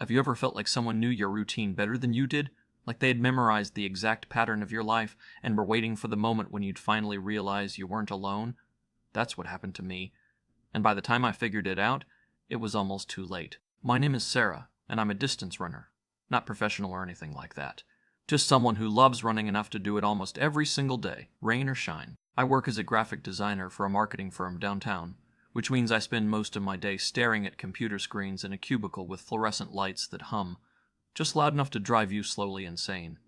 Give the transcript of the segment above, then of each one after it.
Have you ever felt like someone knew your routine better than you did? Like they had memorized the exact pattern of your life and were waiting for the moment when you'd finally realize you weren't alone? That's what happened to me. And by the time I figured it out, it was almost too late. My name is Sarah, and I'm a distance runner. Not professional or anything like that. Just someone who loves running enough to do it almost every single day, rain or shine. I work as a graphic designer for a marketing firm downtown, which means I spend most of my day staring at computer screens in a cubicle with fluorescent lights that hum, just loud enough to drive you slowly insane.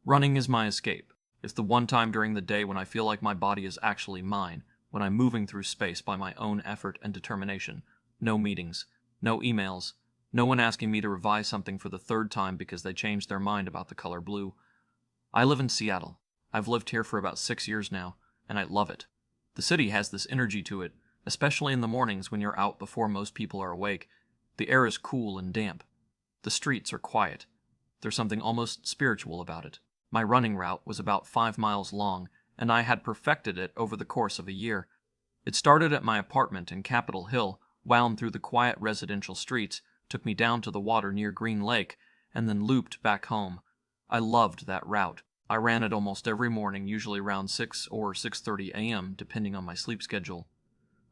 Running is my escape. It's the one time during the day when I feel like my body is actually mine, when I'm moving through space by my own effort and determination. No meetings, no emails, no one asking me to revise something for the third time because they changed their mind about the color blue. I live in Seattle. I've lived here for about 6 years now, and I love it. The city has this energy to it, especially in the mornings when you're out before most people are awake. The air is cool and damp. The streets are quiet. There's something almost spiritual about it. My running route was about 5 miles long, and I had perfected it over the course of a year. It started at my apartment in Capitol Hill, wound through the quiet residential streets, took me down to the water near Green Lake, and then looped back home. I loved that route. I ran it almost every morning, usually around 6 or 6:30 a.m., depending on my sleep schedule.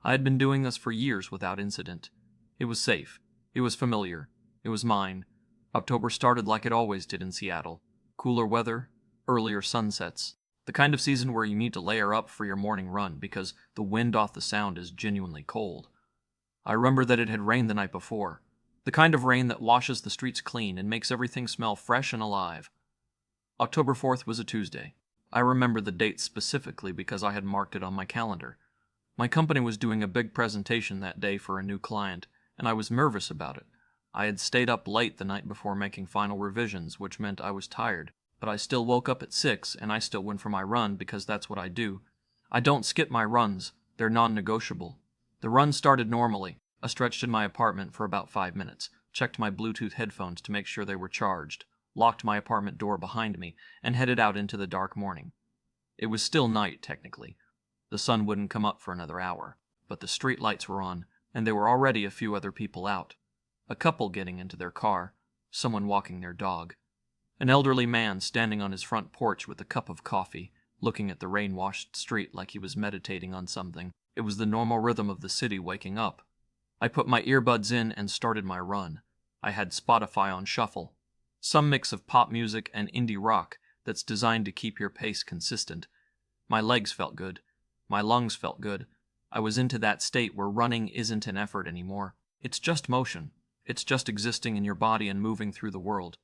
I had been doing this for years without incident. It was safe. It was familiar. It was mine. October started like it always did in Seattle. Cooler weather, earlier sunsets. The kind of season where you need to layer up for your morning run because the wind off the Sound is genuinely cold. I remember that it had rained the night before. The kind of rain that washes the streets clean and makes everything smell fresh and alive. October 4th was a Tuesday. I remember the date specifically because I had marked it on my calendar. My company was doing a big presentation that day for a new client, and I was nervous about it. I had stayed up late the night before making final revisions, which meant I was tired. But I still woke up at 6, and I still went for my run because that's what I do. I don't skip my runs. They're non-negotiable. The run started normally. I stretched in my apartment for about 5 minutes, checked my Bluetooth headphones to make sure they were charged, locked my apartment door behind me, and headed out into the dark morning. It was still night, technically. The sun wouldn't come up for another hour, but the street lights were on, and there were already a few other people out. A couple getting into their car, someone walking their dog. An elderly man standing on his front porch with a cup of coffee, looking at the rain-washed street like he was meditating on something. It was the normal rhythm of the city waking up. I put my earbuds in and started my run. I had Spotify on shuffle. Some mix of pop music and indie rock that's designed to keep your pace consistent. My legs felt good. My lungs felt good. I was into that state where running isn't an effort anymore. It's just motion. It's just existing in your body and moving through the world.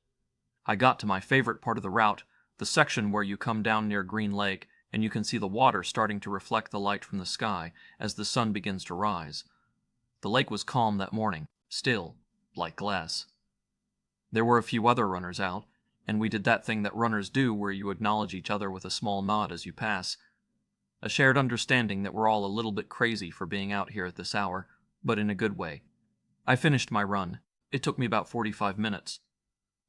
I got to my favorite part of the route, the section where you come down near Green Lake and you can see the water starting to reflect the light from the sky as the sun begins to rise. The lake was calm that morning, still, like glass. There were a few other runners out, and we did that thing that runners do where you acknowledge each other with a small nod as you pass. A shared understanding that we're all a little bit crazy for being out here at this hour, but in a good way. I finished my run. It took me about 45 minutes.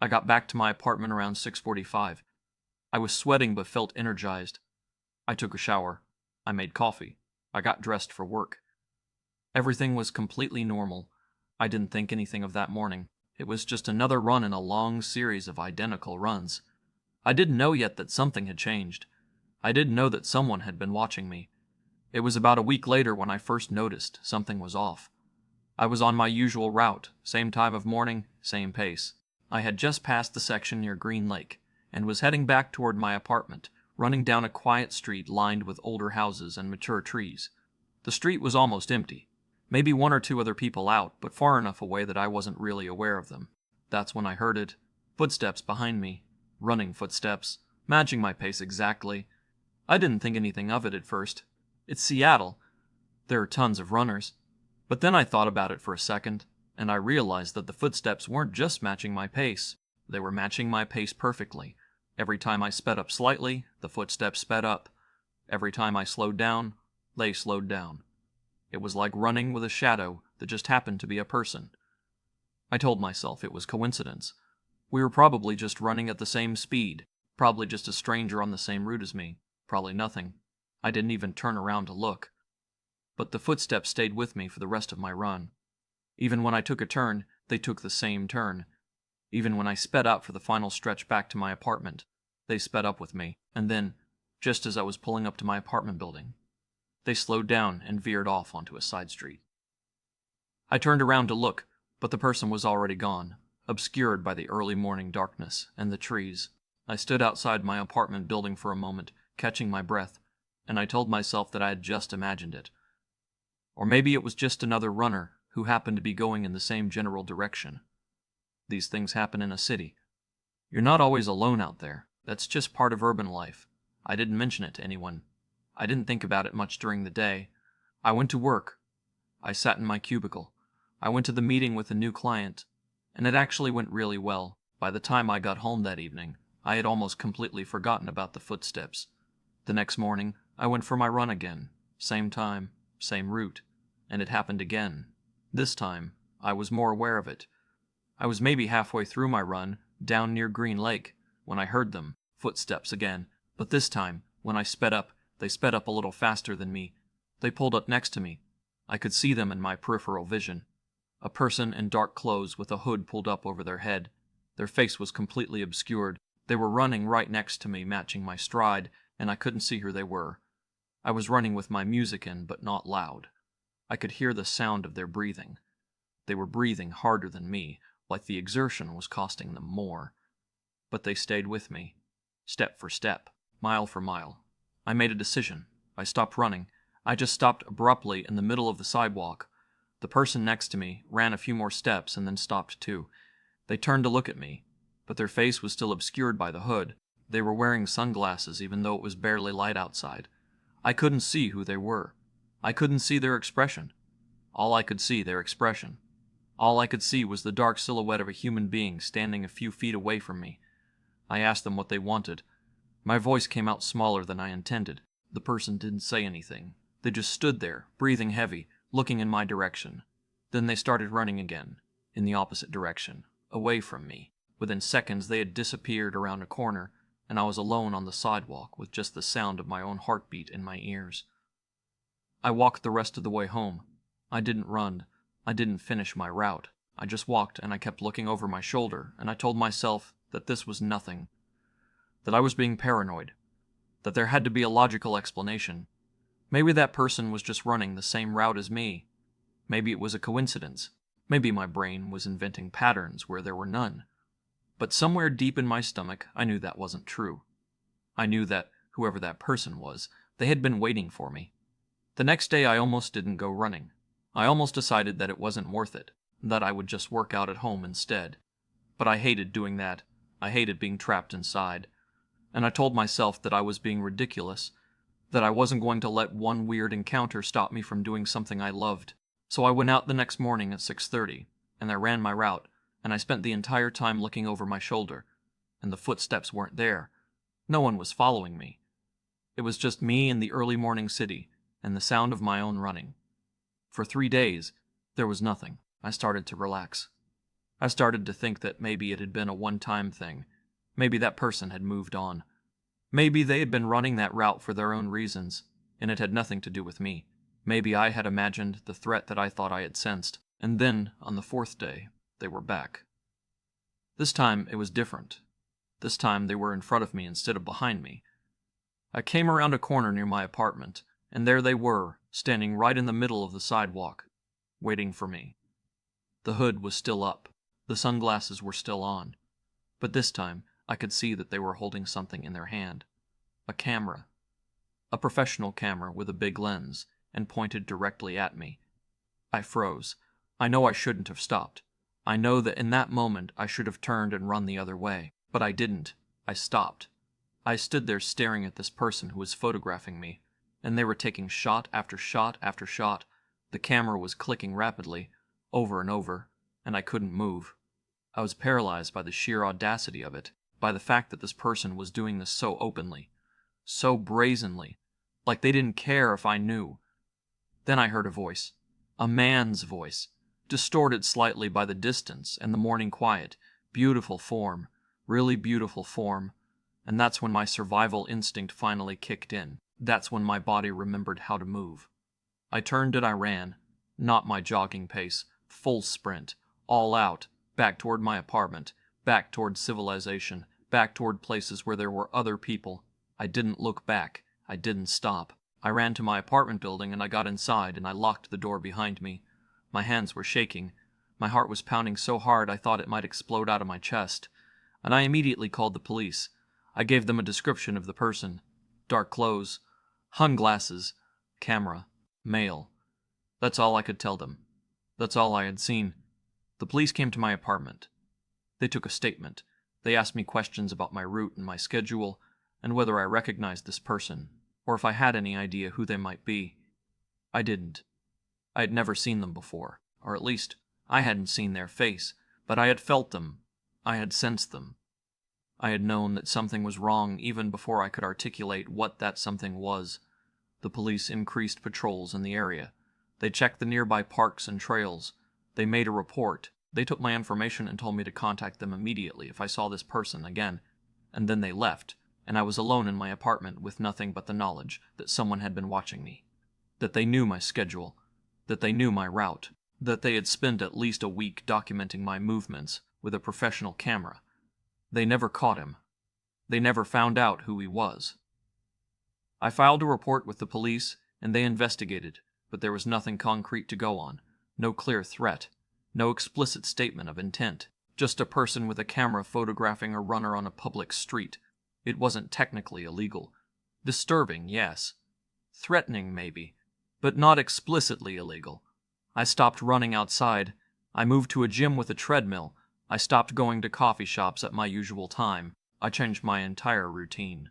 I got back to my apartment around 6:45. I was sweating but felt energized. I took a shower. I made coffee. I got dressed for work. Everything was completely normal. I didn't think anything of that morning. It was just another run in a long series of identical runs. I didn't know yet that something had changed. I didn't know that someone had been watching me. It was about a week later when I first noticed something was off. I was on my usual route, same time of morning, same pace. I had just passed the section near Green Lake, and was heading back toward my apartment, running down a quiet street lined with older houses and mature trees. The street was almost empty. Maybe one or two other people out, but far enough away that I wasn't really aware of them. That's when I heard it. Footsteps behind me. Running footsteps. Matching my pace exactly. I didn't think anything of it at first. It's Seattle. There are tons of runners. But then I thought about it for a second, and I realized that the footsteps weren't just matching my pace. They were matching my pace perfectly. Every time I sped up slightly, the footsteps sped up. Every time I slowed down, they slowed down. It was like running with a shadow that just happened to be a person. I told myself it was coincidence. We were probably just running at the same speed, probably just a stranger on the same route as me, probably nothing. I didn't even turn around to look. But the footsteps stayed with me for the rest of my run. Even when I took a turn, they took the same turn. Even when I sped up for the final stretch back to my apartment, they sped up with me, and then, just as I was pulling up to my apartment building, they slowed down and veered off onto a side street. I turned around to look, but the person was already gone, obscured by the early morning darkness and the trees. I stood outside my apartment building for a moment, catching my breath, and I told myself that I had just imagined it. Or maybe it was just another runner who happened to be going in the same general direction. These things happen in a city. You're not always alone out there. That's just part of urban life. I didn't mention it to anyone. I didn't think about it much during the day. I went to work. I sat in my cubicle. I went to the meeting with a new client, and it actually went really well. By the time I got home that evening, I had almost completely forgotten about the footsteps. The next morning, I went for my run again. Same time, same route. And it happened again. This time, I was more aware of it. I was maybe halfway through my run, down near Green Lake, when I heard them, footsteps again. But this time, when I sped up, they sped up a little faster than me. They pulled up next to me. I could see them in my peripheral vision. A person in dark clothes with a hood pulled up over their head. Their face was completely obscured. They were running right next to me, matching my stride, and I couldn't see who they were. I was running with my music in, but not loud. I could hear the sound of their breathing. They were breathing harder than me, like the exertion was costing them more. But they stayed with me, step for step, mile for mile. I made a decision. I stopped running. I just stopped abruptly in the middle of the sidewalk. The person next to me ran a few more steps and then stopped too. They turned to look at me, but their face was still obscured by the hood. They were wearing sunglasses even though it was barely light outside. I couldn't see who they were. I couldn't see their expression. All I could see their expression. All I could see was the dark silhouette of a human being standing a few feet away from me. I asked them what they wanted. My voice came out smaller than I intended. The person didn't say anything. They just stood there, breathing heavy, looking in my direction. Then they started running again, in the opposite direction, away from me. Within seconds they had disappeared around a corner, and I was alone on the sidewalk with just the sound of my own heartbeat in my ears. I walked the rest of the way home. I didn't run. I didn't finish my route. I just walked, and I kept looking over my shoulder, and I told myself that this was nothing. That I was being paranoid. That there had to be a logical explanation. Maybe that person was just running the same route as me. Maybe it was a coincidence. Maybe my brain was inventing patterns where there were none. But somewhere deep in my stomach, I knew that wasn't true. I knew that, whoever that person was, they had been waiting for me. The next day I almost didn't go running. I almost decided that it wasn't worth it, that I would just work out at home instead. But I hated doing that. I hated being trapped inside. And I told myself that I was being ridiculous, that I wasn't going to let one weird encounter stop me from doing something I loved. So I went out the next morning at 6:30, and I ran my route, and I spent the entire time looking over my shoulder, and the footsteps weren't there. No one was following me. It was just me in the early morning city, and the sound of my own running. For 3 days, there was nothing. I started to relax. I started to think that maybe it had been a one-time thing. Maybe that person had moved on. Maybe they had been running that route for their own reasons, and it had nothing to do with me. Maybe I had imagined the threat that I thought I had sensed, and then, on the 4th day, they were back. This time, it was different. This time, they were in front of me instead of behind me. I came around a corner near my apartment, and there they were, standing right in the middle of the sidewalk, waiting for me. The hood was still up. The sunglasses were still on. But this time, I could see that they were holding something in their hand. A camera. A professional camera with a big lens, and pointed directly at me. I froze. I know I shouldn't have stopped. I know that in that moment I should have turned and run the other way. But I didn't. I stopped. I stood there staring at this person who was photographing me, and they were taking shot after shot after shot. The camera was clicking rapidly, over and over, and I couldn't move. I was paralyzed by the sheer audacity of it, by the fact that this person was doing this so openly, so brazenly, like they didn't care if I knew. Then I heard a voice. A man's voice, distorted slightly by the distance and the morning quiet. Beautiful form, really beautiful form. And that's when my survival instinct finally kicked in. That's when my body remembered how to move. I turned and I ran, not my jogging pace, full sprint, all out, back toward my apartment, back toward civilization, back toward places where there were other people. I didn't look back. I didn't stop. I ran to my apartment building and I got inside and I locked the door behind me. My hands were shaking. My heart was pounding so hard I thought it might explode out of my chest. And I immediately called the police. I gave them a description of the person. Dark clothes, hung glasses, camera, male. That's all I could tell them. That's all I had seen. The police came to my apartment. They took a statement. They asked me questions about my route and my schedule, and whether I recognized this person, or if I had any idea who they might be. I didn't. I had never seen them before, or at least, I hadn't seen their face, but I had felt them. I had sensed them. I had known that something was wrong even before I could articulate what that something was. The police increased patrols in the area. They checked the nearby parks and trails. They made a report. They took my information and told me to contact them immediately if I saw this person again. And then they left, and I was alone in my apartment with nothing but the knowledge that someone had been watching me. That they knew my schedule. That they knew my route. That they had spent at least a week documenting my movements with a professional camera. They never caught him. They never found out who he was. I filed a report with the police, and they investigated, but there was nothing concrete to go on. No clear threat. No explicit statement of intent. Just a person with a camera photographing a runner on a public street. It wasn't technically illegal. Disturbing, yes. Threatening, maybe. But not explicitly illegal. I stopped running outside. I moved to a gym with a treadmill. I stopped going to coffee shops at my usual time. I changed my entire routine.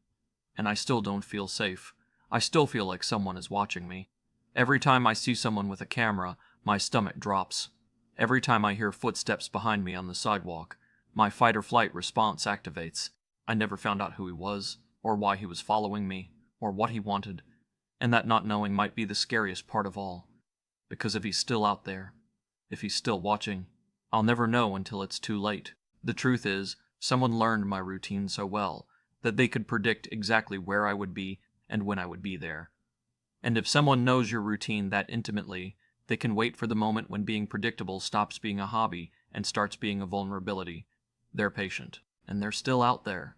And I still don't feel safe. I still feel like someone is watching me. Every time I see someone with a camera, my stomach drops. Every time I hear footsteps behind me on the sidewalk, my fight-or-flight response activates. I never found out who he was, or why he was following me, or what he wanted. And that not knowing might be the scariest part of all. Because if he's still out there, if he's still watching, I'll never know until it's too late. The truth is, someone learned my routine so well that they could predict exactly where I would be and when I would be there. And if someone knows your routine that intimately, they can wait for the moment when being predictable stops being a hobby and starts being a vulnerability. They're patient, and they're still out there.